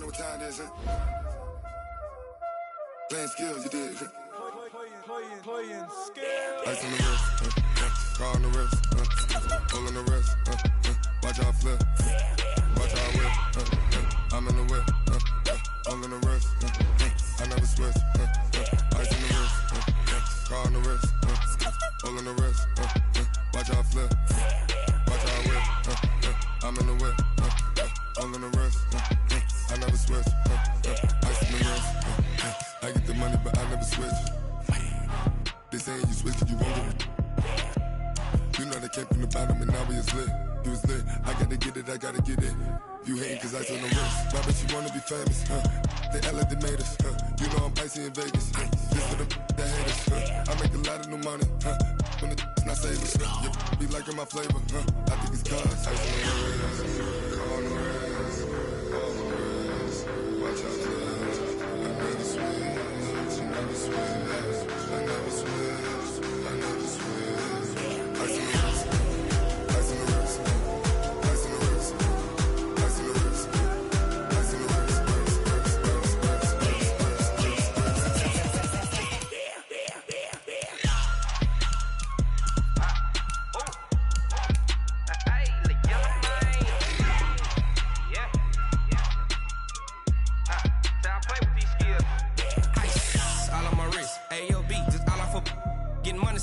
know what time it is, huh? Playing skills, you did. Playing skills. Ice on the wrist, car on the wrist, pull on the wrist, watch how I flip, watch how I whip, I'm in the whip, all in the wrist, I never switch, ice on the wrist, car on the wrist, pull on the wrist, watch how I flip, watch how I whip, I'm in the whip, all in the wrist, I never switch, ice on the wrist, I get the money but I never switch. They saying you switch and you won't get it. You know they came from the bottom and now we is lit. You was lit, I gotta get it, I gotta get it. You hating cause ice on the wrist. Why bet you wanna be famous, They act like they made us, You know I'm icy in Vegas, Just for the that hate us, I make a lot of new money, When the not savers, You be liking my flavor, I think it's cause ice on the wrist, on the wrist, on the wrist. Watch out, cuz I never switch, you never switch. I never switch, I never switch. Ice on the wrist, ice on the wrist, ice on the wrist, ice on the wrist, ice on the wrist,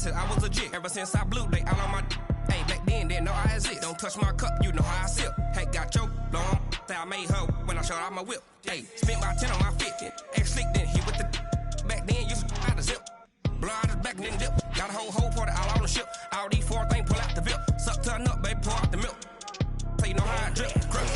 I was legit. Ever since I blew, they all on my hey, back then, didn't know I exist. Don't touch my cup, you know how I sip. Hey, got choked, long. Say I made her when I showed out my whip. Hey, spent my 10 on my 50. Ex-slick, then hit with the back then, used to out the zip. Blow out his back, then dip. Got a whole party all on the ship. All these 4 things, pull out the VIP. Suck to a nut, baby, pour out the milk. So you know how I drip. Crush.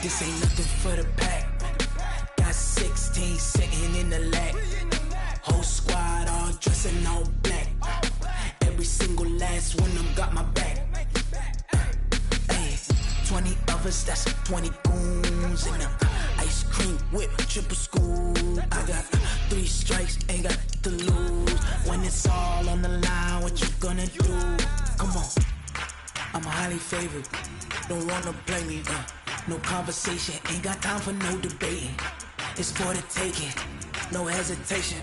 This ain't nothing for the pack. Got 16 sitting in the lap. Whole squad all dressing all black. Every single last one of them got my back. Hey, 20 of us, that's 20 goons in the ice cream whip, triple school. I got 3 strikes, ain't got to lose. When it's all on the line, what you gonna do? Come on, I'm highly favored. Don't wanna blame me, no conversation, ain't got time for no debating. It's for the taking, no hesitation.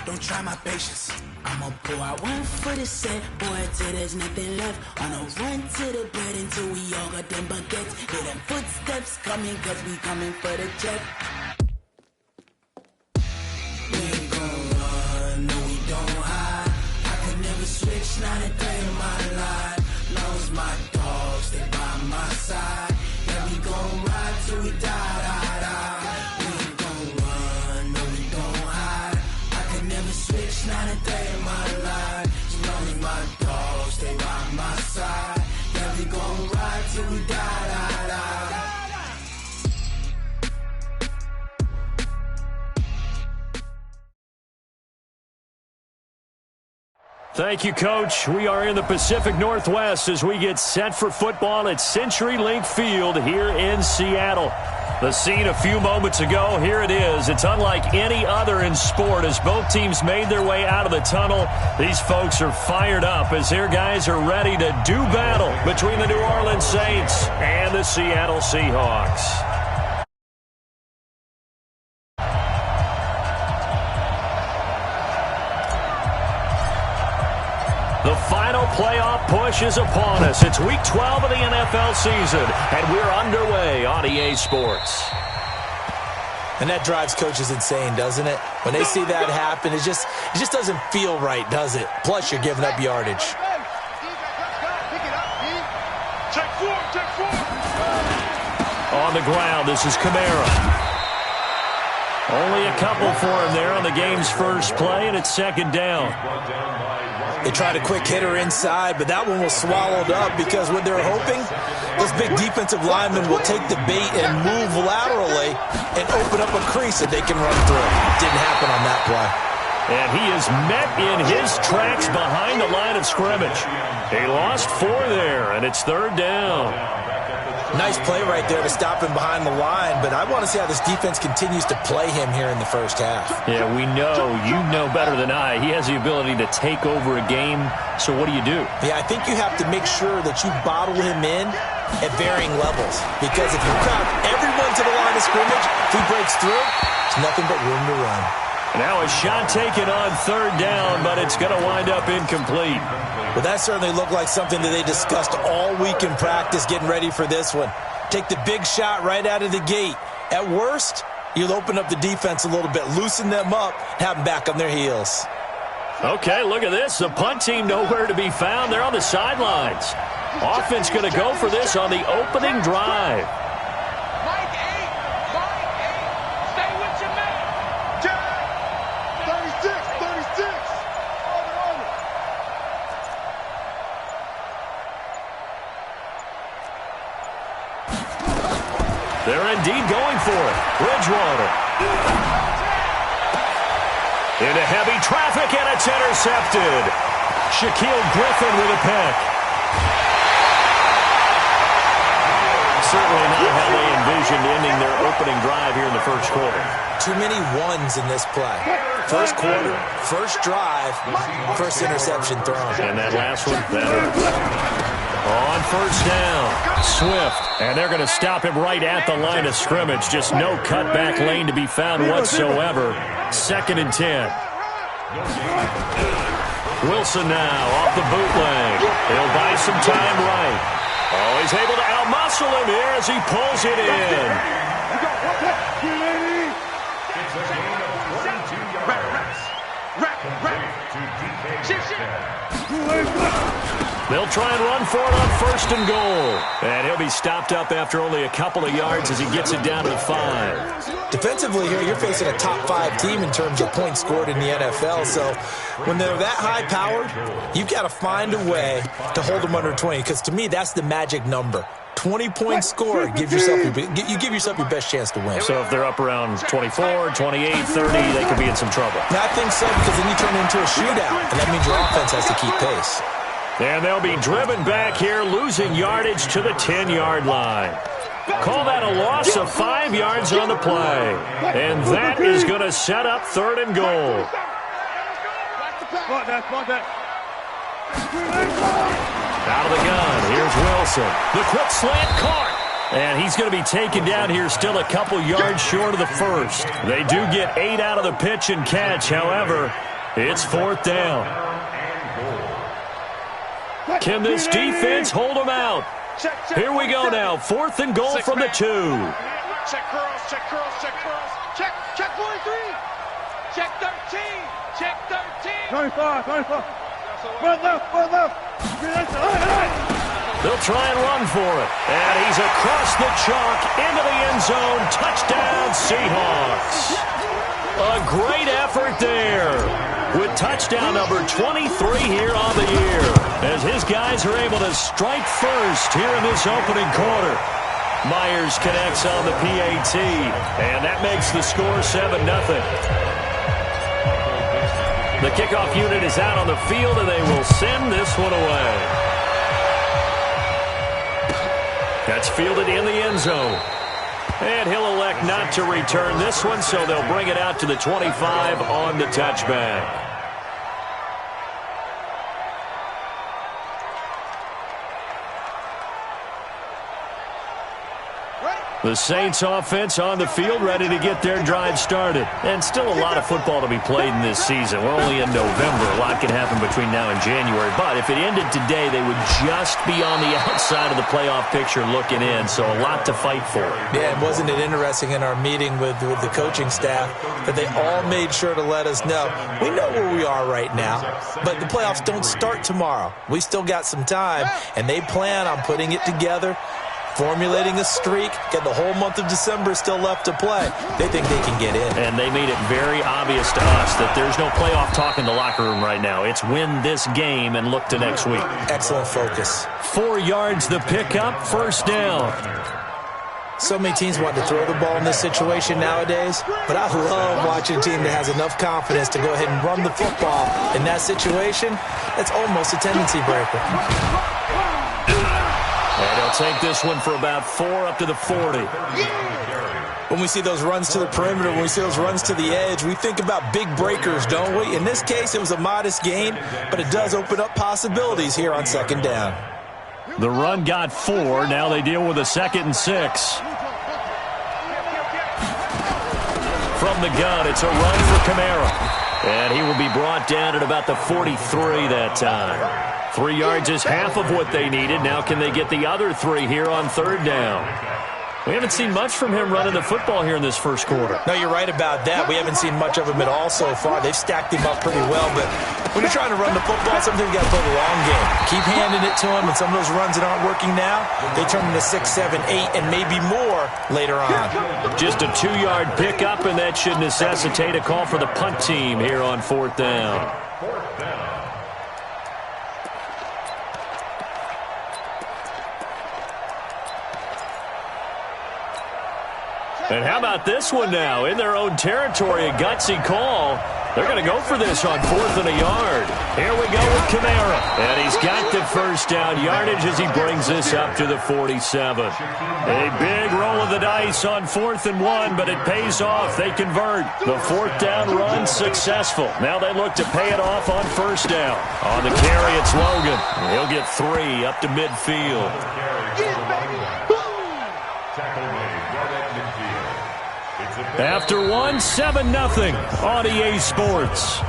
Don't try my patience. I'ma pour out one for the set, boy, till there's nothing left. On a run to the bed until we all got them baguettes. Hear them footsteps coming, cause we coming for the check. We ain't gon' run, no we don't hide. I could never switch, not a day in my life. Long as my dogs, they by my side. Yeah, we gon' ride till we die. We ain't gon' run, no we don't hide. I could never switch, not a day in my life. As long as my dogs, they by my side. Yeah, we gon' ride till we die. Thank you, Coach. We are in the Pacific Northwest as we get set for football at CenturyLink Field here in Seattle. The scene a few moments ago, here it is. It's unlike any other in sport as both teams made their way out of the tunnel. These folks are fired up as their guys are ready to do battle between the New Orleans Saints and the Seattle Seahawks. The final playoff push is upon us. It's Week 12 of the NFL season, and we're underway on EA Sports. And that drives coaches insane, doesn't it? When they see that happen, it just doesn't feel right, does it? Plus, you're giving up yardage. On the ground, this is Kamara. Only a couple for him there on the game's first play, and it's second down. They tried a quick hitter inside, but that one was swallowed up because what they're hoping, those big defensive linemen will take the bait and move laterally and open up a crease that they can run through. Didn't happen on that play. And he is met in his tracks behind the line of scrimmage. He lost 4 there, and it's third down. Nice play right there to stop him behind the line, but I want to see how this defense continues to play him here in the first half. Yeah, we know. You know better than I. He has the ability to take over a game, so what do you do? Yeah, I think you have to make sure that you bottle him in at varying levels, because if you crowd everyone to the line of scrimmage, if he breaks through, there's nothing but room to run. Now a shot taken on third down, but it's going to wind up incomplete. Well, that certainly looked like something that they discussed all week in practice getting ready for this one. Take the big shot right out of the gate. At worst, you'll open up the defense a little bit, loosen them up, have them back on their heels. Okay, look at this. The punt team nowhere to be found. They're on the sidelines. Offense going to go for this on the opening drive. They're indeed going for it. Bridgewater. Into heavy traffic, and it's intercepted. Shaquille Griffin with a pick. Certainly not how they envisioned ending their opening drive here in the first quarter. Too many ones in this play. First quarter, first drive, first interception thrown. And that last one, that hurt. On first down, Swift, and they're going to stop him right at the line of scrimmage. Just no cutback lane to be found whatsoever. 2nd and 10. Wilson now off the bootleg. He'll buy some time right. Oh, he's able to outmuscle him here as he pulls it in. They'll try and run for it on 1st and goal. And he'll be stopped up after only a couple of yards as he gets it down to the 5. Defensively here, you're facing a top 5 team in terms of points scored in the NFL. So when they're that high-powered, you've got to find a way to hold them under 20. Because to me, that's the magic number. 20 points scored, you give yourself your best chance to win. So if they're up around 24, 28, 30, they could be in some trouble. I think so, because then you turn into a shootout, and that means your offense has to keep pace. And they'll be driven back here, losing yardage to the 10-yard line. Call that a loss of 5 yards on the play. And that is going to set up 3rd and goal. Out of the gun, here's Wilson. The quick slant caught. And he's going to be taken down here still a couple yards short of the first. They do get 8 out of the pitch and catch. However, it's 4th down. Can this defense hold them out? Here we go now. 4th and goal from the 2. Check curls, check curls, check curls. Check 43. Check 13. Check 13. 25. Front left. They'll try and run for it. And he's across the chalk into the end zone. Touchdown, Seahawks. A great effort there with touchdown number 23 here on the year as his guys are able to strike first here in this opening quarter. Myers connects on the PAT, and that makes the score 7-0. The kickoff unit is out on the field, and they will send this one away. That's fielded in the end zone. And he'll elect not to return this one, so they'll bring it out to the 25 on the touchback. The Saints offense on the field, ready to get their drive started. And still a lot of football to be played in this season. We're only in November. A lot can happen between now and January. But if it ended today, they would just be on the outside of the playoff picture looking in. So a lot to fight for. Yeah, and wasn't it interesting in our meeting with the coaching staff that they all made sure to let us know, we know where we are right now, but the playoffs don't start tomorrow. We still got some time, and they plan on putting it together, formulating a streak, get the whole month of December still left to play. They think they can get in. And they made it very obvious to us that there's no playoff talk in the locker room right now. It's win this game and look to next week. Excellent focus. 4 yards the pickup, first down. So many teams want to throw the ball in this situation nowadays, but I love watching a team that has enough confidence to go ahead and run the football. In that situation, that's almost a tendency breaker. And he'll take this one for about 4 up to the 40. When we see those runs to the perimeter, when we see those runs to the edge, we think about big breakers, don't we? In this case, it was a modest gain, but it does open up possibilities here on second down. The run got 4. Now they deal with a 2nd and 6. From the gun, it's a run for Kamara. And he will be brought down at about the 43 that time. 3 yards is half of what they needed. Now can they get the other 3 here on third down? We haven't seen much from him running the football here in this first quarter. No, you're right about that. We haven't seen much of him at all so far. They've stacked him up pretty well, but when you're trying to run the football, sometimes you got to play the long game. Keep handing it to him, and some of those runs that aren't working now, they turn into 6, 7, 8, and maybe more later on. Just a 2-yard pickup, and that should necessitate a call for the punt team here on fourth down. And how about this one now? In their own territory, a gutsy call. They're going to go for this on 4th and a yard. Here we go with Kamara. And he's got the first down yardage as he brings this up to the 47. A big roll of the dice on 4th and 1, but it pays off. They convert. The 4th down run successful. Now they look to pay it off on first down. On the carry, it's Logan. He'll get 3 up to midfield. After 1, 7-0 on EA Sports.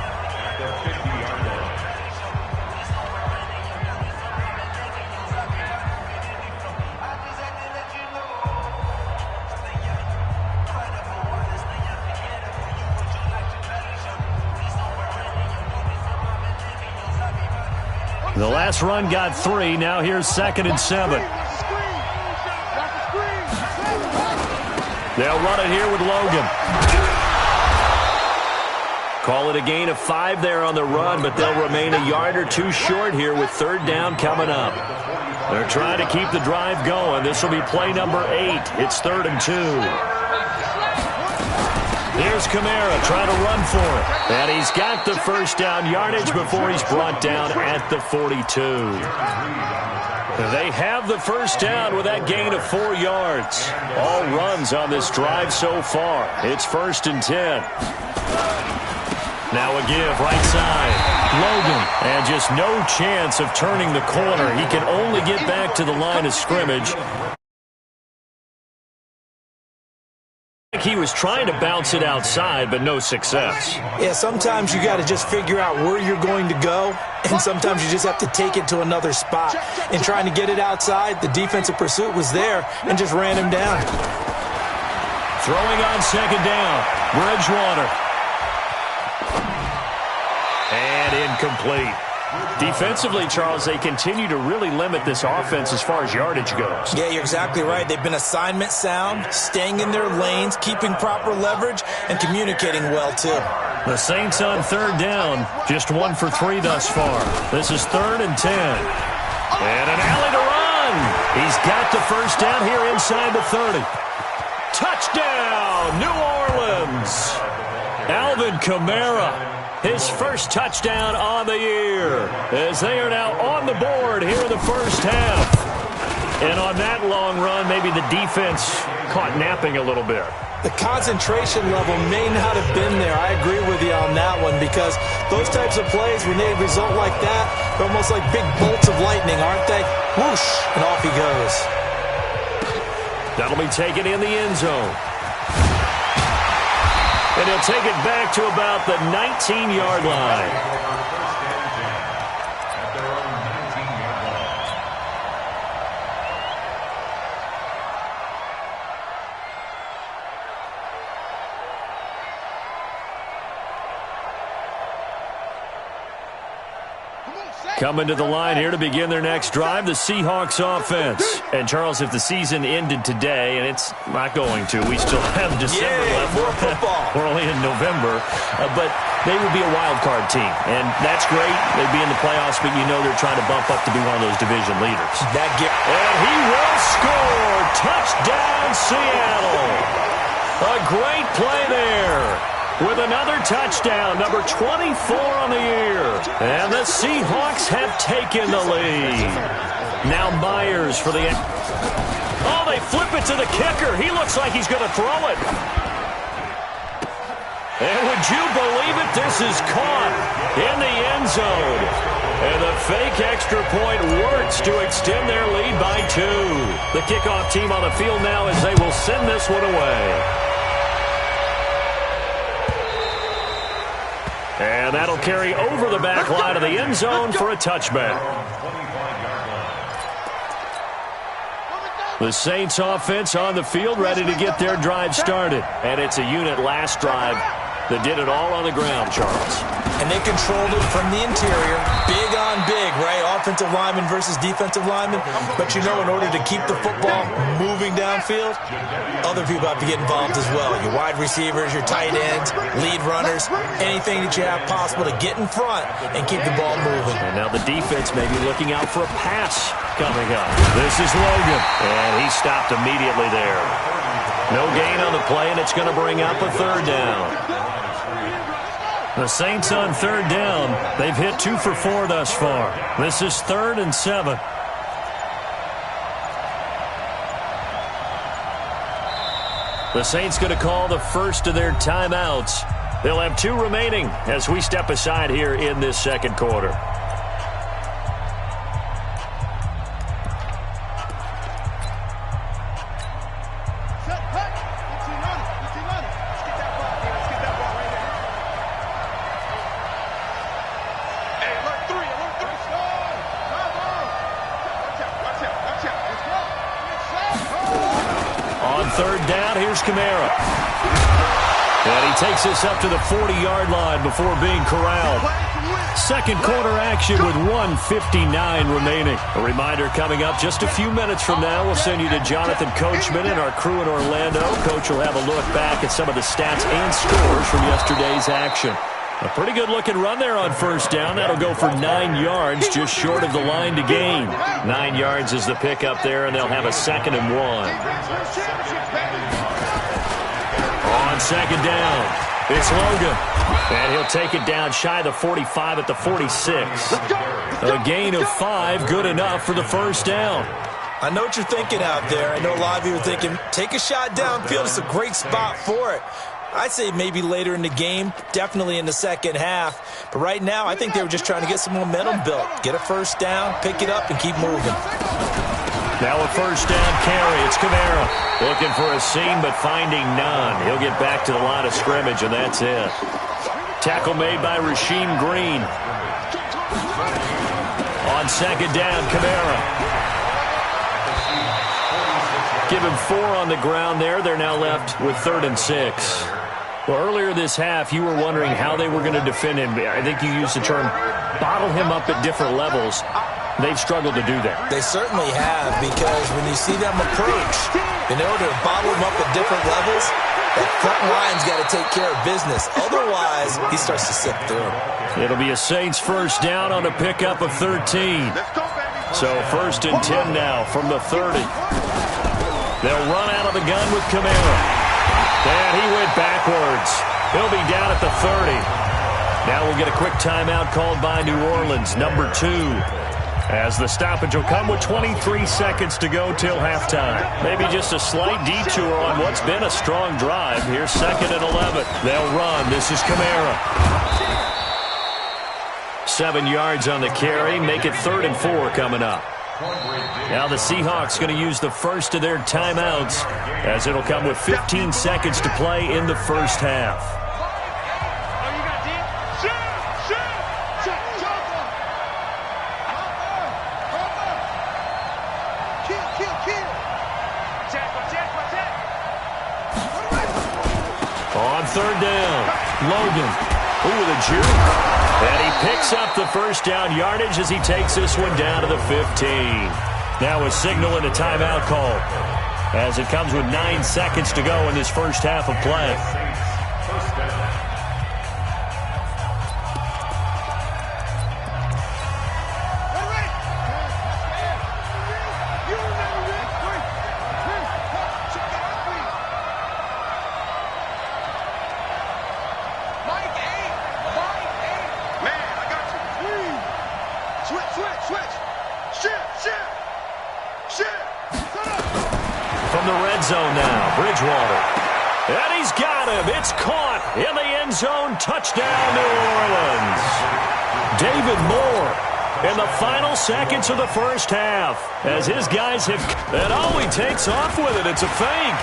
The last run got 3. Now here's 2nd and 7. They'll run it here with Logan. Call it a gain of 5 there on the run, but they'll remain a yard or 2 short here with third down coming up. They're trying to keep the drive going. This will be play number 8. It's 3rd and 2. Here's Kamara trying to run for it. And he's got the first down yardage before he's brought down at the 42. They have the first down with that gain of 4 yards. All runs on this drive so far. It's 1st and 10. Now a give right side. Logan. And just no chance of turning the corner. He can only get back to the line of scrimmage. He was trying to bounce it outside, but no success. Yeah, sometimes you got to just figure out where you're going to go, and sometimes you just have to take it to another spot. In trying to get it outside, the defensive pursuit was there and just ran him down. Throwing on second down, Bridgewater. And incomplete. Defensively, Charles, they continue to really limit this offense as far as yardage goes. Yeah, you're exactly right. They've been assignment sound, staying in their lanes, keeping proper leverage, and communicating well, too. The Saints on third down, just 1 for 3 thus far. This is 3rd and 10. And an alley to run. He's got the first down here inside the 30. Touchdown, New Orleans. Alvin Kamara. his first touchdown on the year, as they are now on the board here in the first half. And on that long run, maybe the defense caught napping a little bit. The concentration level may not have been there. I agree with you on that one, because those types of plays, when they result like that, they're almost like big bolts of lightning, aren't they? Whoosh, and off he goes. That'll be taken in the end zone. And he'll take it back to about the 19-yard line. Coming to the line here to begin their next drive, the Seahawks offense. And, Charles, if the season ended today, and it's not going to, we still have December left. More football. We're only in November. But they would be a wild card team. And that's great. They'd be in the playoffs, but you know they're trying to bump up to be one of those division leaders. And he will score. Touchdown, Seattle. A great play there. With another touchdown, number 24 on the year. And the Seahawks have taken the lead. Now Myers for the... Oh, they flip it to the kicker. He looks like he's going to throw it. And would you believe it? This is caught in the end zone. And the fake extra point works to extend their lead by 2. The kickoff team on the field now as they will send this one away. And that'll carry over the back line of the end zone for a touchback. The Saints offense on the field ready to get their drive started. And it's a unit last drive that did it all on the ground, Charles. And they controlled it from the interior. Big on big, right? Offensive lineman versus defensive lineman. But you know, in order to keep the football moving downfield, other people have to get involved as well. Your wide receivers, your tight ends, lead runners, anything that you have possible to get in front and keep the ball moving. And now the defense may be looking out for a pass coming up. This is Logan. And he stopped immediately there. No gain on the play, and it's going to bring up a third down. The Saints on third down. They've hit 2 for 4 thus far. This is 3rd and 7. The Saints going to call the first of their timeouts. They'll have 2 remaining as we step aside here in this second quarter. Third down, here's Kamara. And he takes us up to the 40-yard line before being corralled. Second quarter action with 1:59 remaining. A reminder coming up just a few minutes from now. We'll send you to Jonathan Coachman and our crew in Orlando. Coach will have a look back at some of the stats and scores from yesterday's action. A pretty good-looking run there on first down. That'll go for 9 yards, just short of the line to gain. 9 yards is the pickup there, and they'll have a 2nd and 1. On second down, it's Logan. And he'll take it down shy of the 45 at the 46. A gain of 5, good enough for the first down. I know what you're thinking out there. I know a lot of you are thinking, take a shot downfield. It's a great spot for it. I'd say maybe later in the game, definitely in the second half. But right now, I think they were just trying to get some momentum built. Get a first down, pick it up, and keep moving. Now a first down carry. It's Kamara. Looking for a seam, but finding none. He'll get back to the line of scrimmage, and that's it. Tackle made by Rasheem Green. On second down, Kamara. Give him 4 on the ground there. They're now left with 3rd and 6. Well, earlier this half, you were wondering how they were going to defend him. I think you used the term bottle him up at different levels. They've struggled to do that. They certainly have, because when you see them approach, in order to bottle him up at different levels, that front line's got to take care of business. Otherwise, he starts to slip through. It'll be a Saints first down on a pickup of 13. So 1st and 10 now from the 30. They'll run out of the gun with Kamara. And he went backwards. He'll be down at the 30. Now we'll get a quick timeout called by New Orleans, number 2. As the stoppage will come with 23 seconds to go till halftime. Maybe just a slight detour on what's been a strong drive. Here's 2nd and 11. They'll run. This is Kamara. 7 yards on the carry. Make it 3rd and 4 coming up. Now the Seahawks going to use the first of their timeouts as it'll come with 15 seconds to play in the first half. On 3rd down, Logan. Ooh, with a juke. And he picks up the first down yardage as he takes this one down to the 15. Now a signal and a timeout call as it comes with 9 seconds to go in this first half of play. From the red zone now, Bridgewater. And he's got him. It's caught in the end zone. Touchdown, New Orleans. David Moore in the final seconds of the first half as his guys have... And oh, he takes off with it. It's a fake.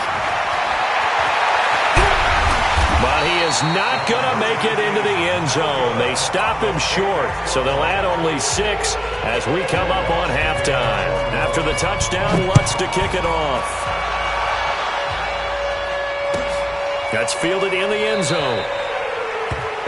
But he is not going to make it into the end zone. They stop him short, so they'll add only 6 as we come up on halftime. After the touchdown, Lutz to kick it off. That's fielded in the end zone.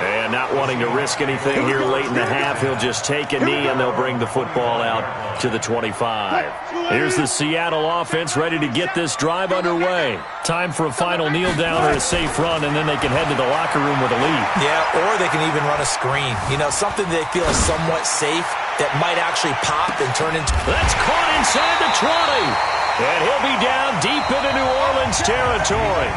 And not wanting to risk anything here late in the half, he'll just take a knee and they'll bring the football out to the 25. Here's the Seattle offense ready to get this drive underway. Time for a final kneel down or a safe run, and then they can head to the locker room with a lead. Yeah, or they can even run a screen. You know, something they feel is somewhat safe that might actually pop and turn into... That's caught inside the 20. And he'll be down deep into New Orleans territory.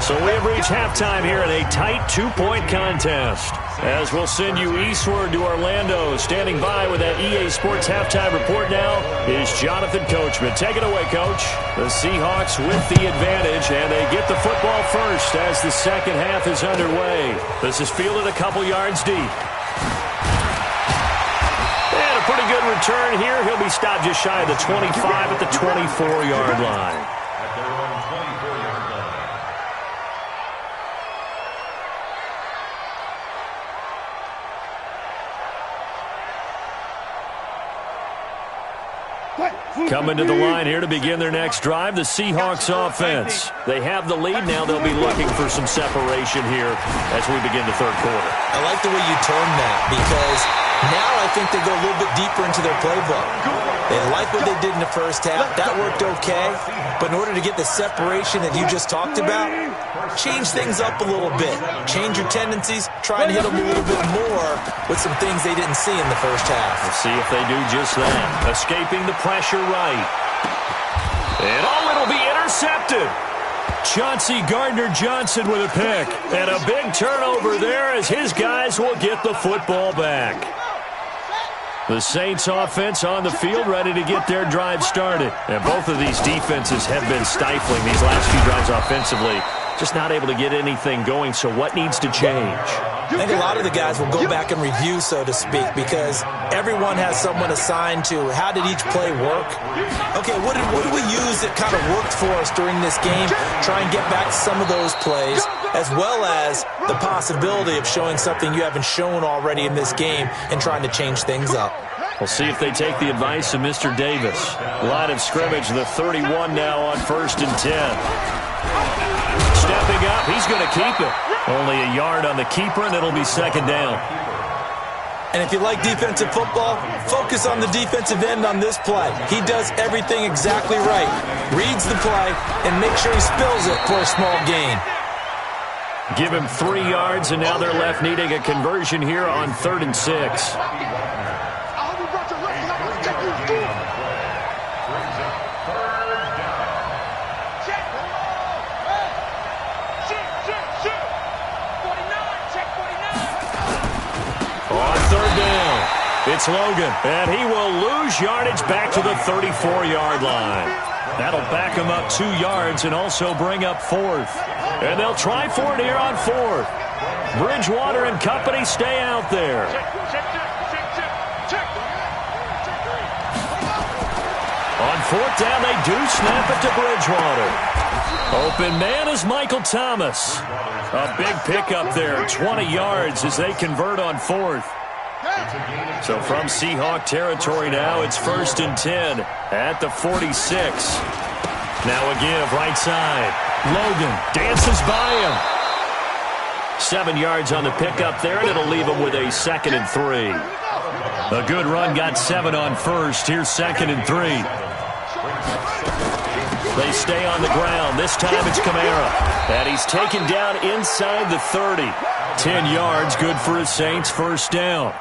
So we have reached halftime here in a tight 2-point contest. As we'll send you eastward to Orlando. Standing by with that EA Sports halftime report now is Jonathan Coachman. Take it away, Coach. The Seahawks with the advantage, and they get the football first as the second half is underway. This is fielded a couple yards deep. And a pretty good return here. He'll be stopped just shy of the 25 at the 24-yard line. Coming to the line here to begin their next drive, the Seahawks offense. They have the lead now. They'll be looking for some separation here as we begin the third quarter. I like the way you term that because now I think they go a little bit deeper into their playbook. They like what they did in the first half. That worked okay. But in order to get the separation that you just talked about, change things up a little bit. Change your tendencies. Try and hit them a little bit more with some things they didn't see in the first half. Let's see if they do just that. Escaping the pressure right. And oh, it'll be intercepted. Chauncey Gardner-Johnson with a pick. And a big turnover there as his guys will get the football back. The Saints offense on the field ready to get their drive started. And both of these defenses have been stifling these last few drives offensively. Just not able to get anything going, so what needs to change? I think a lot of the guys will go back and review, so to speak, because everyone has someone assigned to how did each play work. Okay, what did we use that kind of worked for us during this game? Try and get back to some of those plays, as well as the possibility of showing something you haven't shown already in this game and trying to change things up. We'll see if they take the advice of Mr. Davis. Line of scrimmage, the 31 now on 1st and 10. Stepping up, he's going to keep it. Only a yard on the keeper, and it'll be 2nd down. And if you like defensive football, focus on the defensive end on this play. He does everything exactly right. Reads the play, and make sure he spills it for a small gain. Give him 3 yards, and now they're left needing a conversion here on 3rd and 6. On third down, it's Logan, and he will lose yardage back to the 34-yard line. That'll back him up 2 yards and also bring up fourth. And they'll try for it here on fourth. Bridgewater and company stay out there. On fourth down, they do snap it to Bridgewater. Open man is Michael Thomas. A big pickup there, 20 yards as they convert on fourth. So from Seahawk territory now, it's 1st and 10 at the 46. Now a give right side. Logan dances by him. 7 yards on the pickup there, and it'll leave him with a 2nd and 3. A good run got 7 on first. Here's 2nd and 3. They stay on the ground. This time it's Kamara. And he's taken down inside the 30. 10 yards, good for his Saints, first down.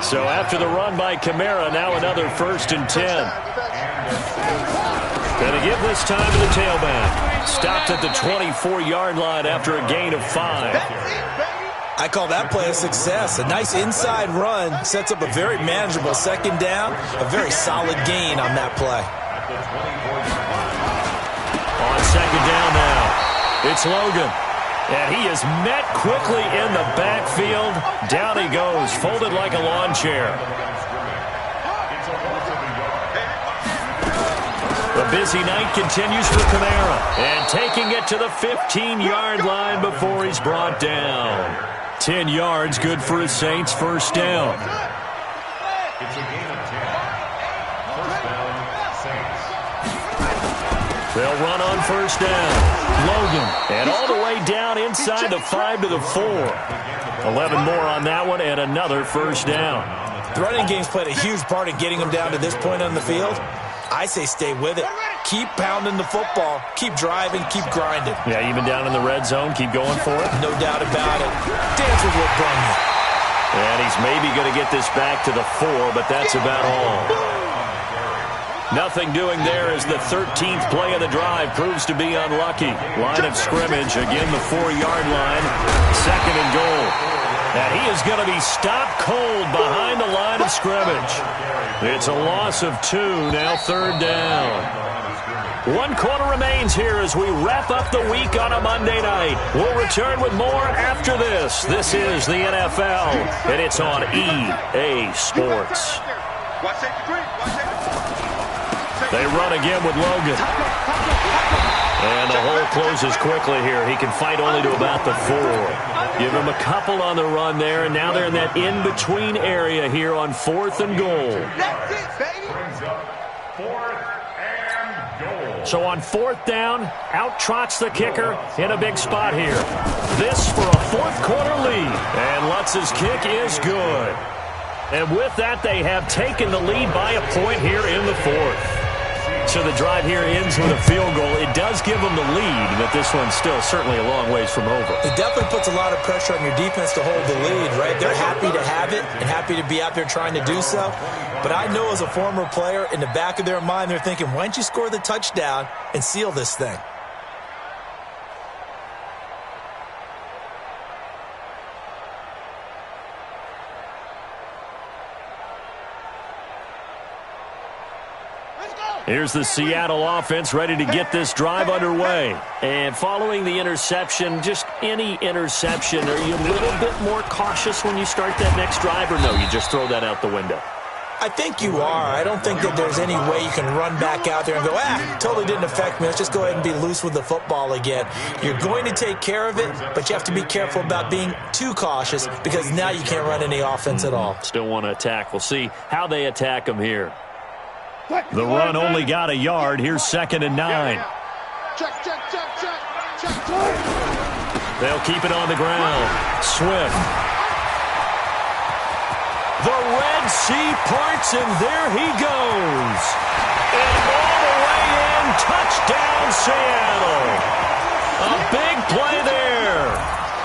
So after the run by Kamara, now another 1st and 10. And a give this time to the tailback. Stopped at the 24-yard line after a gain of 5. I call that play a success. A nice inside run sets up a very manageable 2nd down. A very solid gain on that play. On 2nd down now, it's Logan. And he is met quickly in the backfield. Down he goes, folded like a lawn chair. The busy night continues for Kamara. And taking it to the 15-yard line before he's brought down. 10 yards, good for his Saints, first down. They'll run on first down. Logan, and all the way down inside the 5 to the 4. 11 more on that one, and another first down. The running game's played a huge part in getting them down to this point on the field. I say stay with it. Keep pounding the football. Keep driving. Keep grinding. Yeah, even down in the red zone, keep going for it. No doubt about it. Dance with what brung you. And he's maybe going to get this back to the 4, but that's about all. Nothing doing there as the 13th play of the drive proves to be unlucky. Line of scrimmage, again the 4-yard line. 2nd and goal. And he is going to be stopped cold behind the line of scrimmage. It's a loss of 2, now 3rd down. 1 quarter remains here as we wrap up the week on a Monday night. We'll return with more after this. This is the NFL, and it's on EA Sports. They run again with Logan. And the hole closes quickly here. He can fight only to about the 4. Give him a couple on the run there, and now they're in that in-between area here on 4th and goal. That's it, baby. 4th and goal. So on 4th down, out trots the kicker in a big spot here. This for a 4th quarter lead. And Lutz's kick is good. And with that, they have taken the lead by a point here in the 4th. So the drive here ends with a field goal. It does give them the lead, but this one's still certainly a long ways from over. It definitely puts a lot of pressure on your defense to hold the lead, right? They're happy to have it and happy to be out there trying to do so. But I know as a former player, in the back of their mind, they're thinking, why don't you score the touchdown and seal this thing? Here's the Seattle offense ready to get this drive underway. And following the interception, just any interception, are you a little bit more cautious when you start that next drive, or no, you just throw that out the window? I think you are. I don't think that there's any way you can run back out there and go, totally didn't affect me. Let's just go ahead and be loose with the football again. You're going to take care of it, but you have to be careful about being too cautious because now you can't run any offense at all. Still want to attack. We'll see how they attack them here. The run only got a yard. Here's 2nd and 9. Check. They'll keep it on the ground. Swift. The Red Sea parts, and there he goes. And all the way in, touchdown Seattle. A big play there.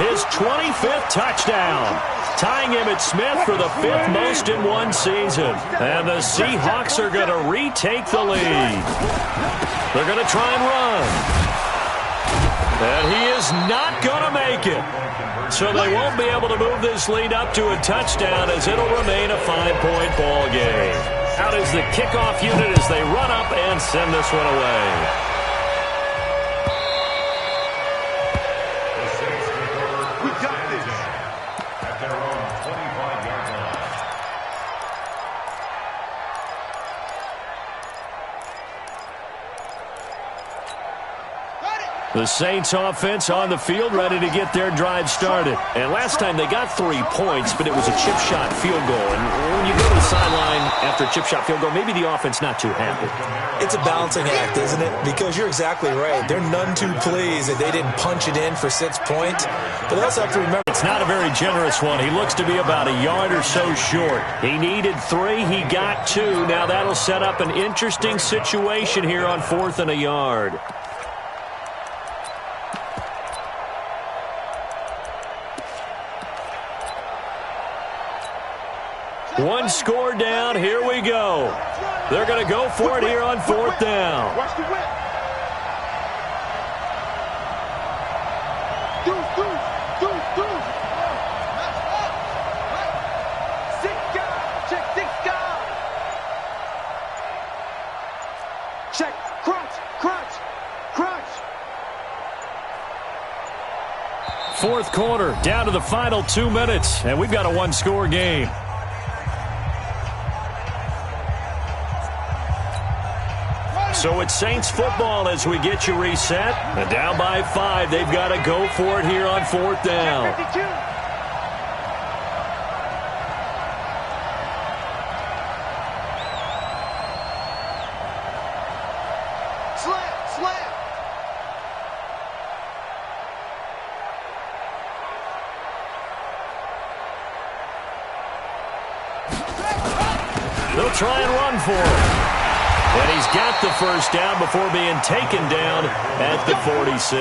His 25th touchdown. Tying Emmitt Smith for the 5th most in one season. And the Seahawks are going to retake the lead. They're going to try and run. And he is not going to make it. So they won't be able to move this lead up to a touchdown as it'll remain a 5-point ball game. Out is the kickoff unit as they run up and send this one away. The Saints offense on the field, ready to get their drive started. And last time they got 3 points, but it was a chip shot field goal. And when you go to the sideline after a chip shot field goal, maybe the offense not too happy. It's a balancing act, isn't it? Because you're exactly right. They're none too pleased that they didn't punch it in for 6 points. But they also have to remember, it's not a very generous one. He looks to be about a yard or so short. He needed 3. He got 2. Now that'll set up an interesting situation here on 4th and a yard. One score down. Here we go. They're going to go for it here on 4th down. Watch the whip. Do. 6 guys. Check 6 guys. Check. Crunch. 4th quarter, down to the final 2 minutes, and we've got a 1-score game. So it's Saints football as we get you reset. And down by 5, they've got to go for it here on 4th down. Slam. They'll try and run for it. And he's got the first down before being taken down at the 46.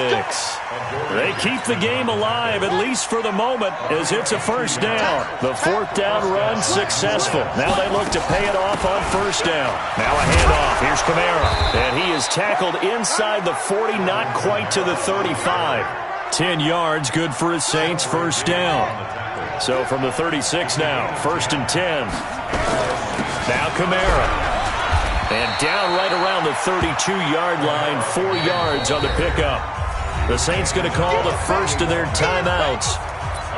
They keep the game alive, at least for the moment, as it's a first down. The 4th down run successful. Now they look to pay it off on 1st down. Now a handoff. Here's Kamara. And he is tackled inside the 40, not quite to the 35. 10 yards, good for his Saints, 1st down. So from the 36 now, 1st and 10. Now Kamara. And down right around the 32-yard line, 4 yards on the pickup. The Saints going to call the first of their timeouts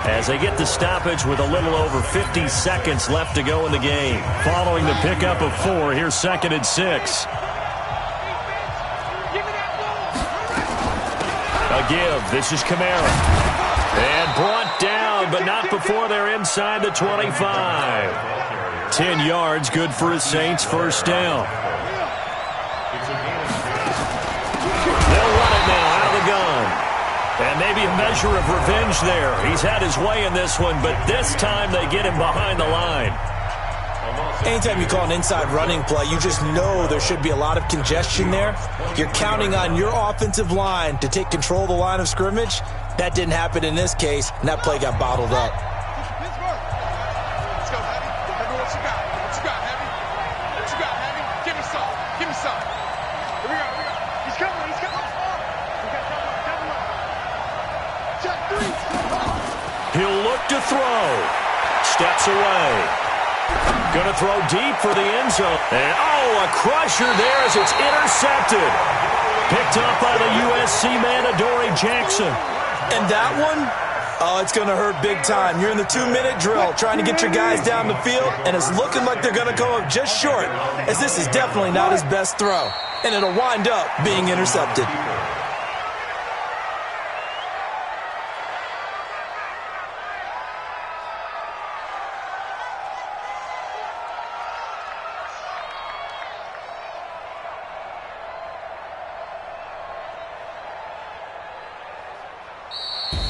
as they get the stoppage with a little over 50 seconds left to go in the game. Following the pickup of 4, here's 2nd and 6. A give. This is Kamara. And brought down, but not before they're inside the 25. 10 yards, good for his Saints, 1st down. They'll run it now out of the gun. And maybe a measure of revenge there. He's had his way in this one, but this time they get him behind the line. anytime you call an inside running play, you just know there should be a lot of congestion there. You're counting on your offensive line to take control of the line of scrimmage. That didn't happen in this case, and that play got bottled up. Let's go, Heavy. Heavy, what you got? What you got, Heavy? What you got, Heavy? Give me some. Give me some. Here we go. Here we go. He's coming. He's coming. We got double up. Check three. He'll look to throw. Steps away. Going to throw deep for the end zone. And, a crusher there as it's intercepted. Picked up by the USC man, Adoree Jackson. And that one, it's going to hurt big time. You're in the 2-minute drill trying to get your guys down the field, and it's looking like they're going to go up just short, as this is definitely not his best throw. And it'll wind up being intercepted.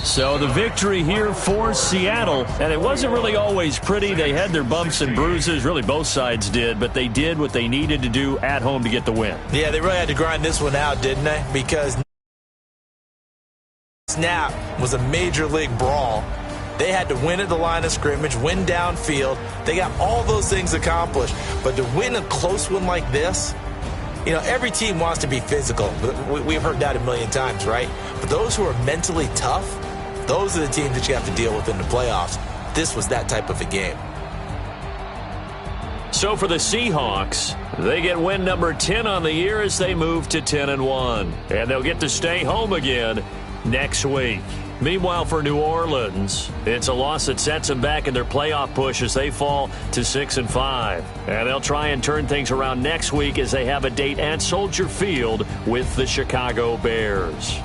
So the victory here for Seattle, and it wasn't really always pretty. They had their bumps and bruises, really both sides did, but they did what they needed to do at home to get the win. Yeah, they really had to grind this one out, didn't they? Because snap was a major league brawl. They had to win at the line of scrimmage, win downfield. They got all those things accomplished. But to win a close one like this, every team wants to be physical. We've heard that a million times, right? But those who are mentally tough, those are the teams that you have to deal with in the playoffs. This was that type of a game. So for the Seahawks, they get win number 10 on the year as they move to 10-1. And they'll get to stay home again next week. Meanwhile, for New Orleans, it's a loss that sets them back in their playoff push as they fall to 6-5. And they'll try and turn things around next week as they have a date at Soldier Field with the Chicago Bears.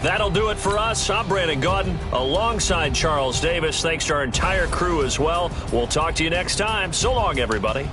That'll do it for us. I'm Brandon Gaudin alongside Charles Davis. Thanks to our entire crew as well. We'll talk to you next time. So long, everybody.